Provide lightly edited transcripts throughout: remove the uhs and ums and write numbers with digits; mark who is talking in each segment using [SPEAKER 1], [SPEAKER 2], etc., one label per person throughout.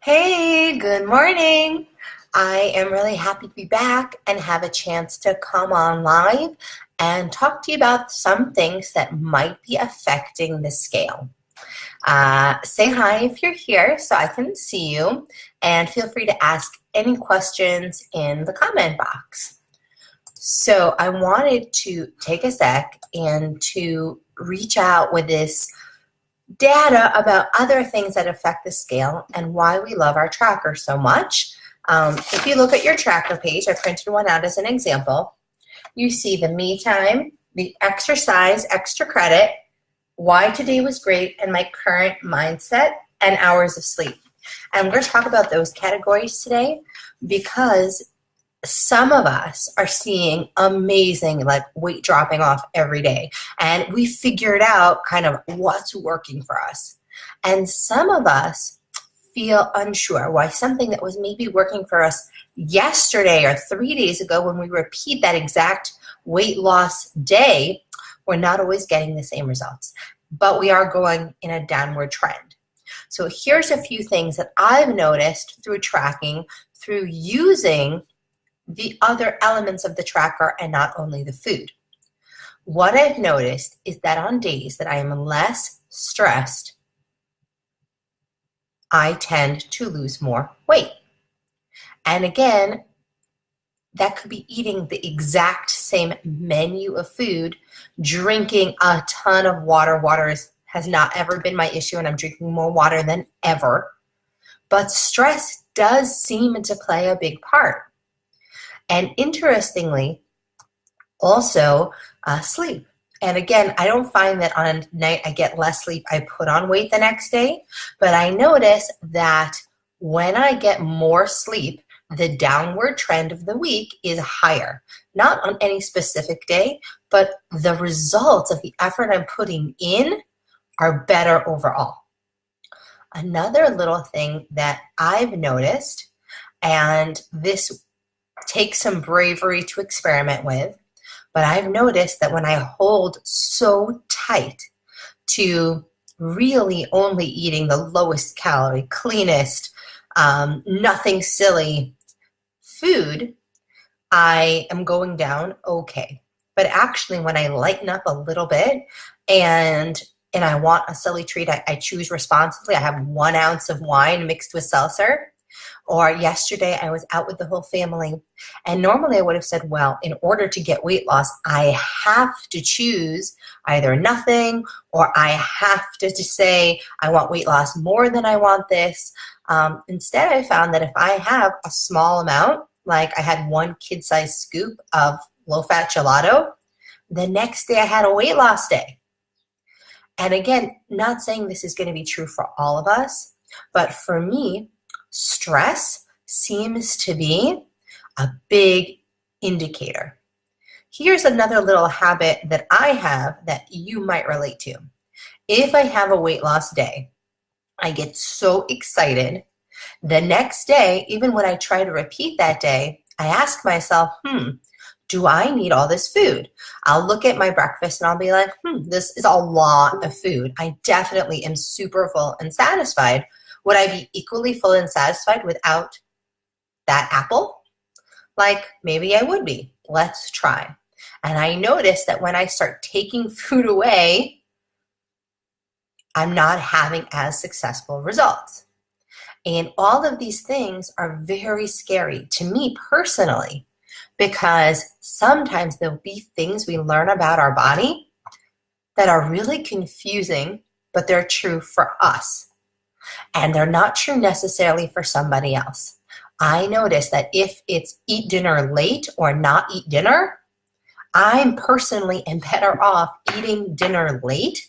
[SPEAKER 1] Hey, good morning. I am really happy to be back and have a chance to come on live and talk to you about some things that might be affecting the scale. Say hi if you're here so I can see you, and feel free to ask any questions in the comment box. So I wanted to take a sec and to reach out with this data about other things that affect the scale and why we love our tracker so much. If you look at your tracker page, I printed one out as an example. You see the me time, the exercise, extra credit, why today was great, and my current mindset and hours of sleep. And we're going to talk about those categories today because some of us are seeing amazing weight dropping off every day, and we figured out kind of what's working for us. And some of us feel unsure why something that was maybe working for us yesterday or 3 days ago, when we repeat that exact weight loss day, we're not always getting the same results, but we are going in a downward trend. So here's a few things that I've noticed through tracking, through using the other elements of the tracker and not only the food. What I've noticed is that on days that I am less stressed, I tend to lose more weight. And again, that could be eating the exact same menu of food, drinking a ton of water. Water has not ever been my issue, and I'm drinking more water than ever. But stress does seem to play a big part. And interestingly, also sleep. And again, I don't find that on a night I get less sleep, I put on weight the next day. But I notice that when I get more sleep, the downward trend of the week is higher. Not on any specific day, but the results of the effort I'm putting in are better overall. Another little thing that I've noticed, and this takes some bravery to experiment with, but I've noticed that when I hold so tight to really only eating the lowest calorie, cleanest, nothing silly food, I am going down okay. But actually, when I lighten up a little bit and I want a silly treat, I choose responsibly. I have 1 ounce of wine mixed with seltzer. Or yesterday, I was out with the whole family, and normally I would have said, well, in order to get weight loss, I have to choose either nothing, or I have to say I want weight loss more than I want this. Instead, I found that if I have a small amount, like I had 1 kid-sized scoop of low-fat gelato, the next day I had a weight loss day. And again, not saying this is going to be true for all of us, but for me, stress seems to be a big indicator. Here's another little habit that I have that you might relate to. If I have a weight loss day, I get so excited. The next day, even when I try to repeat that day, I ask myself, do I need all this food? I'll look at my breakfast and I'll be like, this is a lot of food. I definitely am super full and satisfied. Would I be equally full and satisfied without that apple? Maybe I would be. Let's try. And I notice that when I start taking food away, I'm not having as successful results. And all of these things are very scary to me personally, because sometimes there'll be things we learn about our body that are really confusing, but they're true for us. And they're not true necessarily for somebody else. I notice that if it's eat dinner late or not eat dinner, I'm personally am better off eating dinner late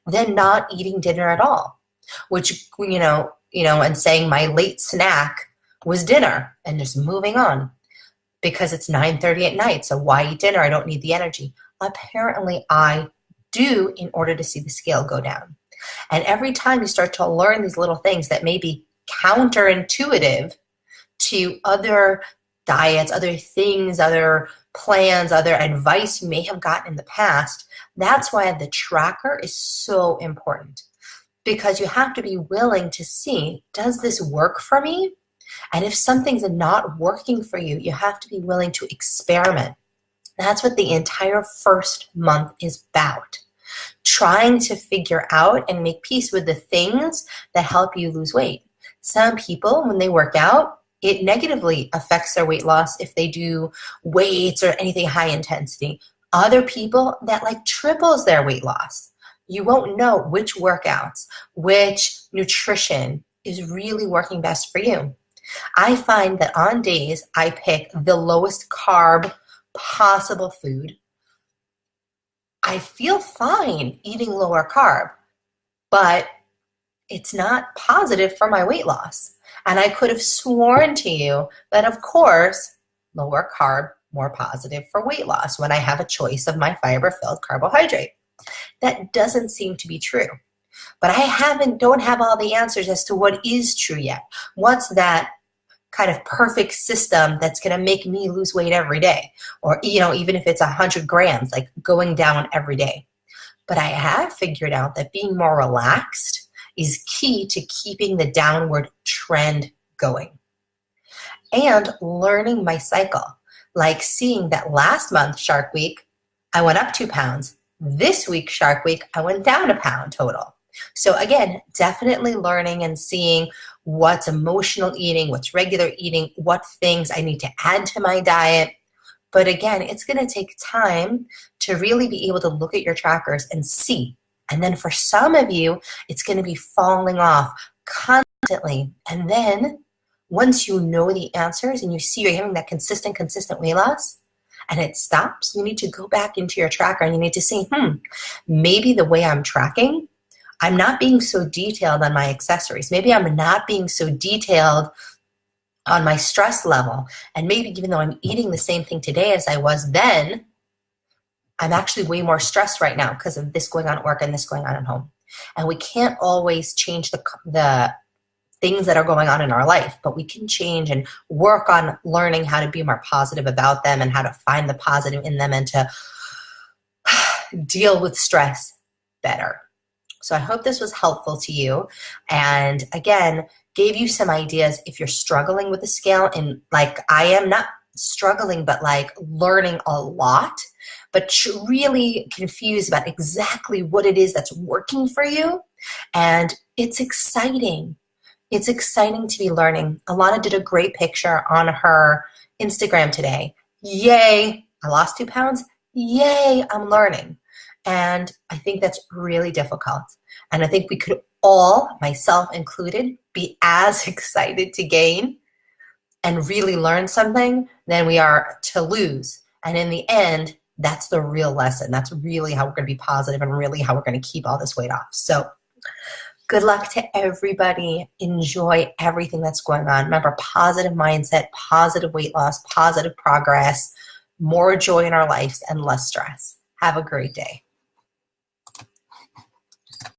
[SPEAKER 1] than not eating dinner at all. Which, and saying my late snack was dinner and just moving on because it's 9:30 at night. So why eat dinner? I don't need the energy. Apparently I do, in order to see the scale go down. And every time you start to learn these little things that may be counterintuitive to other diets, other things, other plans, other advice you may have gotten in the past, that's why the tracker is so important. because you have to be willing to see, does this work for me? And if something's not working for you, you have to be willing to experiment. That's what the entire first month is about. Trying to figure out and make peace with the things that help you lose weight. Some people, when they work out, it negatively affects their weight loss if they do weights or anything high intensity. Other people, that like triples their weight loss. You won't know which workouts, which nutrition is really working best for you. I find that on days I pick the lowest carb possible food, I feel fine eating lower carb, but it's not positive for my weight loss. And I could have sworn to you that, of course, lower carb, more positive for weight loss when I have a choice of my fiber-filled carbohydrate. That doesn't seem to be true. But I don't have all the answers as to what is true yet. What's that kind of perfect system that's going to make me lose weight every day? Or, even if it's 100 grams, like going down every day. But I have figured out that being more relaxed is key to keeping the downward trend going. And learning my cycle, like seeing that last month, Shark Week, I went up 2 pounds. This week, Shark Week, I went down 1 pound total. So again, definitely learning and seeing what's emotional eating, what's regular eating, what things I need to add to my diet. But again, it's going to take time to really be able to look at your trackers and see. And then for some of you, it's going to be falling off constantly. And then once you know the answers and you see you're having that consistent weight loss, and it stops, you need to go back into your tracker and you need to see, maybe the way I'm tracking, I'm not being so detailed on my accessories. Maybe I'm not being so detailed on my stress level. And maybe even though I'm eating the same thing today as I was then, I'm actually way more stressed right now because of this going on at work and this going on at home. And we can't always change the things that are going on in our life, but we can change and work on learning how to be more positive about them and how to find the positive in them and to deal with stress better. So I hope this was helpful to you. And again, gave you some ideas if you're struggling with the scale, and like I am not struggling, but like learning a lot, but really confused about exactly what it is that's working for you. And it's exciting. It's exciting to be learning. Alana did a great picture on her Instagram today. Yay, I lost 2 pounds. Yay, I'm learning. And I think that's really difficult. And I think we could all, myself included, be as excited to gain and really learn something than we are to lose. And in the end, that's the real lesson. That's really how we're going to be positive and really how we're going to keep all this weight off. So good luck to everybody. Enjoy everything that's going on. Remember, positive mindset, positive weight loss, positive progress, more joy in our lives, and less stress. Have a great day.